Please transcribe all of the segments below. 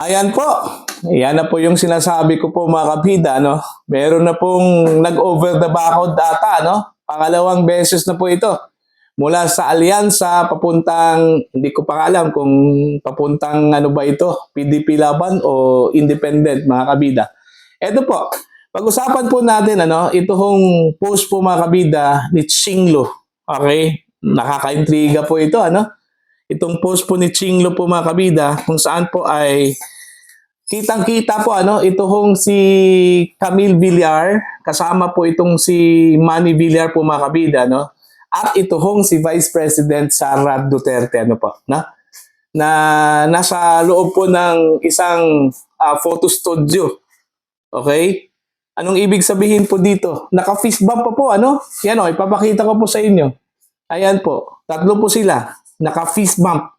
Ayan po. Yan na po yung sinasabi ko po mga kabida, no? Meron na pong nag-over the backhound data, no? Pangalawang beses na po ito. Mula sa alyansa papuntang, hindi ko pa alam kung papuntang ano ba ito, PDP Laban o Independent mga kabida. Ito po, pag-usapan po natin, ano, ito hong post po mga kabida ni Chinglo. Okay? Nakaka-intriga po ito, ano? Itong post po ni Chinglo po mga kabida kung saan po ay kitang-kita po ano, ito hong si Camille Villar, kasama po itong si Manny Villar po mga kabida, no? At ito hong si Vice President Sara Duterte, ano po, na nasa loob po ng isang photo studio. Okay? Anong ibig sabihin po dito? Naka-fist bump pa po, ano? Yan o, ipapakita ko po sa inyo. Ayan po, tatlo po sila. Naka-fist bump.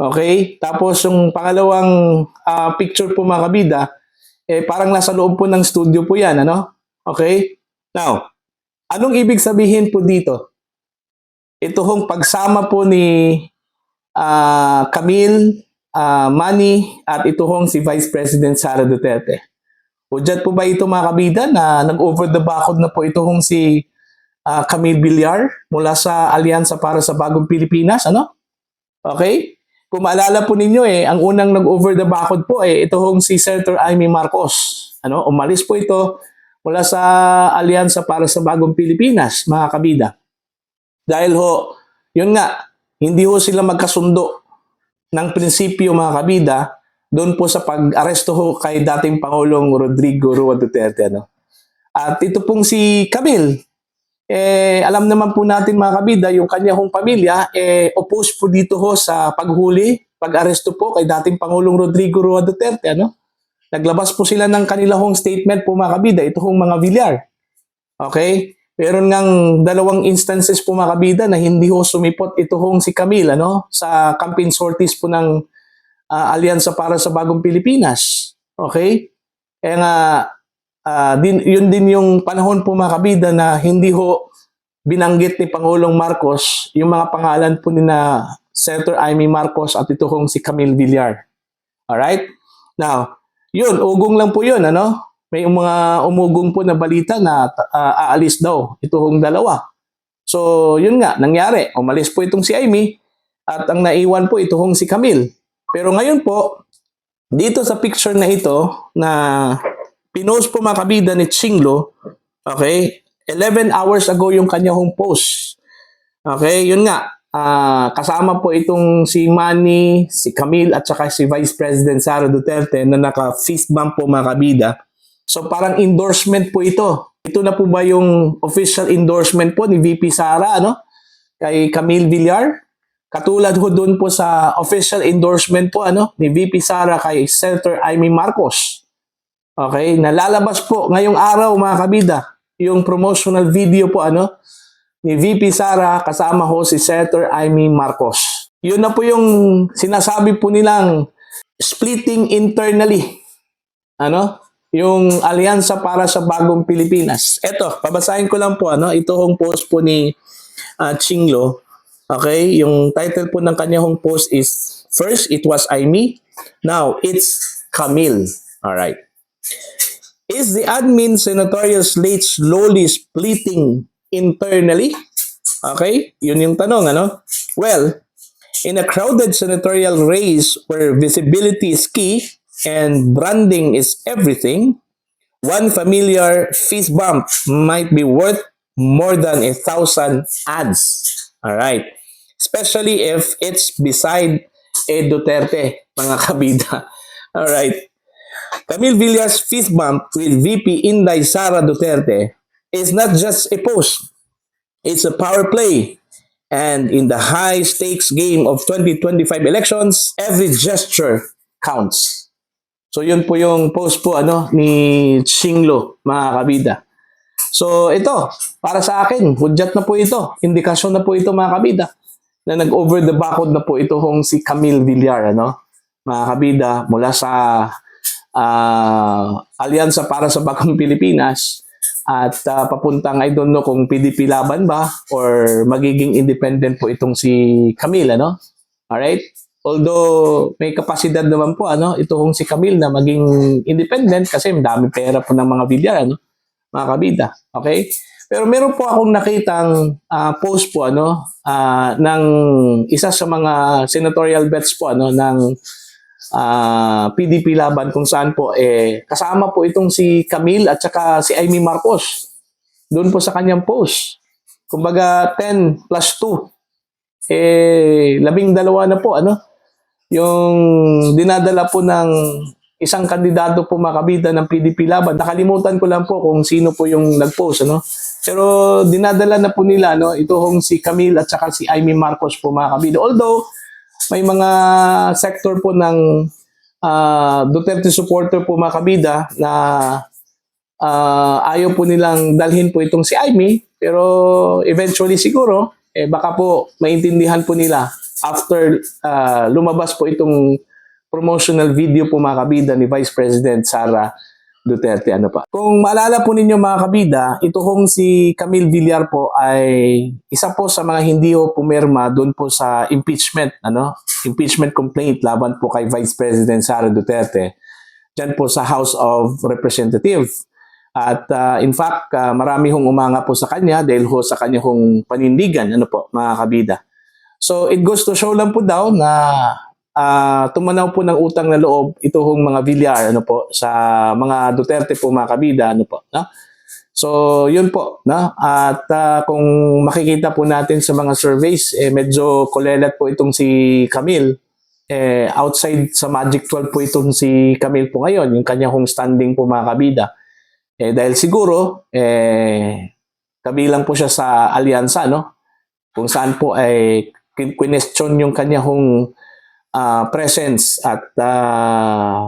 Okay? Tapos yung pangalawang picture po mga kabida, parang nasa loob po ng studio po yan, ano? Okay? Now, anong ibig sabihin po dito? Ito hong pagsama po ni Camille, Manny, at ito hong si Vice President Sara Duterte. Udyat po ba ito mga kabida na nag-over the backhound na po ito hong si Camille Villar mula sa Alyansa para sa Bagong Pilipinas, ano? Okay? Kung maalala po ninyo ang unang nag-over the backhound po ito hong si Senator Amy Marcos. Ano? Umalis po ito mula sa Alyansa para sa Bagong Pilipinas, mga kabida. Dahil ho, yun nga, hindi ho sila magkasundo ng prinsipyo mga kabida doon po sa pag-aresto ho kay dating Pangulong Rodrigo Roa Duterte. Ano? At ito pong si Camille, alam naman po natin mga kabida, yung kanya hong pamilya, opposed po dito ho sa paghuli, pag-aresto po kay dating Pangulong Rodrigo Roa Duterte. Ano? Naglabas po sila ng kanila hong statement po mga kabida, ito hong mga Villar. Okay? Meron ngang dalawang instances po mga kabida na hindi ho sumipot ito hong si Camille, ano? Sa campaign sorties po ng Alyansa para sa Bagong Pilipinas. Okay? Kaya nga, yun din yung panahon po mga kabida na hindi ho binanggit ni Pangulong Marcos yung mga pangalan po ni na Senator Amy Marcos at ito hong si Camille Villar. Alright? Now, yun, ugong lang po yun, ano? May mga umugong po na balita na aalis daw ito hong dalawa. So, yun nga, nangyari. Umalis po itong si Amy at ang naiwan po ito hong si Camille. Pero ngayon po, dito sa picture na ito na pinost po mga kabida ni Chinglo, okay, 11 hours ago yung kanya hong post. Okay, yun nga, kasama po itong si Manny, si Camille at saka si Vice President Sara Duterte na naka-fist bump po mga kabida. So parang endorsement po ito. Ito na po ba yung official endorsement po ni VP Sara, ano? Kay Camille Villar? Katulad ho doon po sa official endorsement po ano ni VP Sara kay Senator Amy Marcos. Okay, nalalabas po ngayong araw mga kabida yung promotional video po ano ni VP Sara kasama ho si Senator Amy Marcos. Yun na po yung sinasabi po nilang splitting internally. Ano? Yung Alyansa para sa Bagong Pilipinas. Eto, babasahin ko lang po ano, ito hong post po ni Chinglo. Okay, yung title po ng kanyang post is first it was Amy, now it's Camille. All right. Is the admin senatorial slate slowly splitting internally? Okay, yun yung tanong, ano? Well, in a crowded senatorial race where visibility is key and branding is everything, one familiar fist bump might be worth more than 1,000 ads. All right. Especially if it's beside Duterte, mga kabida. All right. Camille Villar's fist bump with VP Inday Sara Duterte is not just a post. It's a power play. And in the high-stakes game of 2025 elections, every gesture counts. So yun po yung post po ano ni Chinglo, mga kabida. So ito, para sa akin, hudyat na po ito. Indikasyon na po ito mga kabida na nag-over the backhound na po ito hong si Camille Villar, ano? Mga kabida, mula sa Alyansa para sa Bagong Pilipinas at papuntang I don't know kung PDP Laban ba or magiging independent po itong si Camille, ano? Alright? Although may kapasidad naman po ito hong si Camille na maging independent kasi dami pera po ng mga Villar mga kabida. Okay? Pero meron po akong nakitang post po ng isa sa mga senatorial bets po ng PDP Laban kung saan po kasama po itong si Camille at saka si Amy Marcos doon po sa kanyang post. Kumbaga 10 plus 2 12 na po yung dinadala po ng isang kandidato po mga kabida ng PDP Laban. Nakalimutan ko lang po kung sino po yung nag-post pero dinadala na po nila ito hong si Camille at saka si Amy Marcos po mga kabida. Although may mga sector po ng Duterte supporter po mga kabida na ayaw po nilang dalhin po itong si Amy, pero eventually siguro baka po maintindihan po nila after lumabas po itong promotional video po mga kabida ni Vice President Sara Duterte Kung maalala po ninyo mga kabida, ito hong si Camille Villar po ay isa po sa mga hindi po pumirma doon po sa impeachment impeachment complaint laban po kay Vice President Sara Duterte diyan po sa House of Representatives. At in fact, marami hong umanga po sa kanya dahil ho sa kanya hong panindigan mga kabida. So it goes to show lang po daw na tumanaw po ng utang na loob ito hong mga Villar sa mga Duterte po mga kabida So yun po at kung makikita po natin sa mga surveys medyo kolelat po itong si Camille outside sa Magic 12 po itong si Camille po ngayon yung kanya hong standing po mga kabida dahil siguro kabilang po siya sa alyansa kung saan po ay question yung kanya hong presence at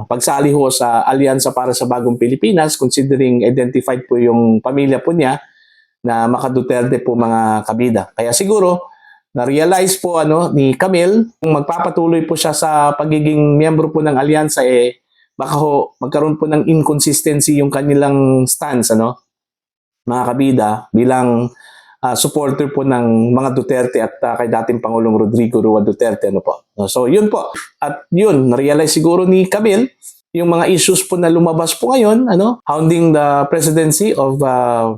pagsali ho sa Alyansa para sa Bagong Pilipinas considering identified po yung pamilya po niya na maka-Duterte po mga kabida. Kaya siguro na-realize po ni Camille kung magpapatuloy po siya sa pagiging miyembro po ng alyansa baka ho magkaroon po ng inconsistency yung kanilang stance mga kabida bilang supporter po ng mga Duterte at kay dating Pangulong Rodrigo Roa Duterte So yun po. At yun, na-realize siguro ni Camille yung mga issues po na lumabas po ngayon hounding the presidency of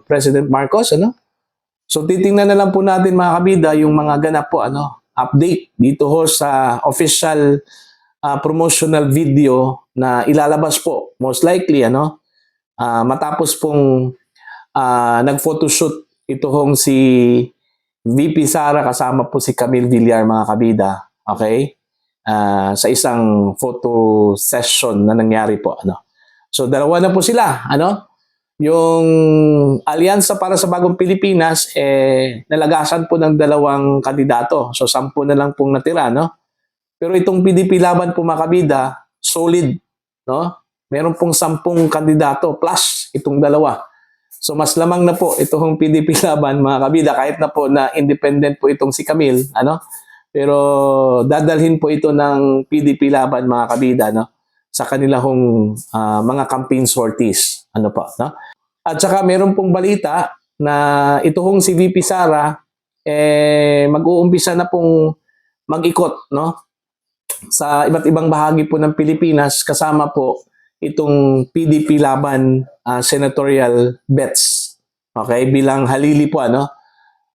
President Marcos So titingnan na lang po natin mga kabida yung mga ganap po update dito ho sa official promotional video na ilalabas po most likely matapos pong nag-photoshoot ito hong si VP Sara kasama po si Camille Villar mga kabida. Okay? Sa isang photo session na nangyari po So dalawa na po sila yung Alyansa para sa Bagong Pilipinas nalagasan po ng dalawang kandidato. So 10 na lang pong natira Pero itong PDP Laban po mga kabida, solid Meron pong 10 kandidato plus itong dalawa. So mas lamang na po itong PDP Laban mga kabida kahit na po na independent po itong si Camille pero dadalhin po ito ng PDP Laban mga kabida sa kanilang mga campaign sorties At saka meron pong balita na itong si VP Sara mag-uumpisa na pong mag-ikot sa iba't ibang bahagi po ng Pilipinas kasama po itong PDP Laban senatorial bets. Okay, bilang halili po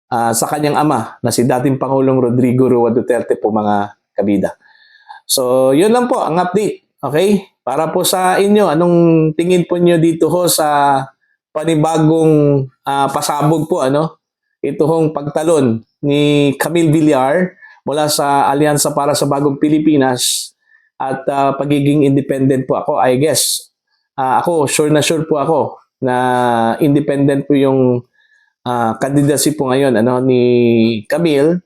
sa kanyang ama na si dating Pangulong Rodrigo Roa Duterte po mga kabida. So, yun lang po ang update. Okay? Para po sa inyo, anong tingin po niyo dito ho sa panibagong pasabog po ito hong pagtalon ni Camille Villar mula sa Alyansa para sa Bagong Pilipinas at pagiging independent po ako. I guess ako sure po ako na independent po yung candidacy po ngayon ni Camille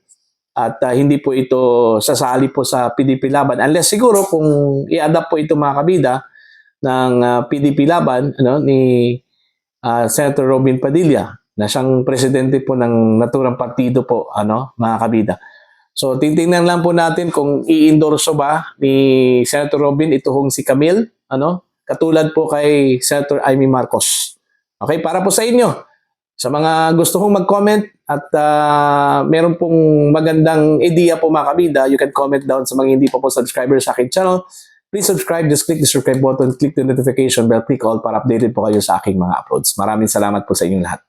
at hindi po ito sasali po sa PDP Laban unless siguro kung i-adapt po ito mga kabida ng PDP Laban ni Senator Robin Padilla na siyang presidente po ng naturang partido po mga kabida. So titingnan lang po natin kung i-endorso ba ni Senator Robin ito hong si Camille katulad po kay Senator Amy Marcos. Okay, para po sa inyo. Sa mga gusto kong mag-comment at meron pong magandang idea po mga kabida, you can comment down sa mga hindi pa po subscriber sa aking channel. Please subscribe, just click the subscribe button, click the notification bell, click all para updated po kayo sa aking mga uploads. Maraming salamat po sa inyong lahat.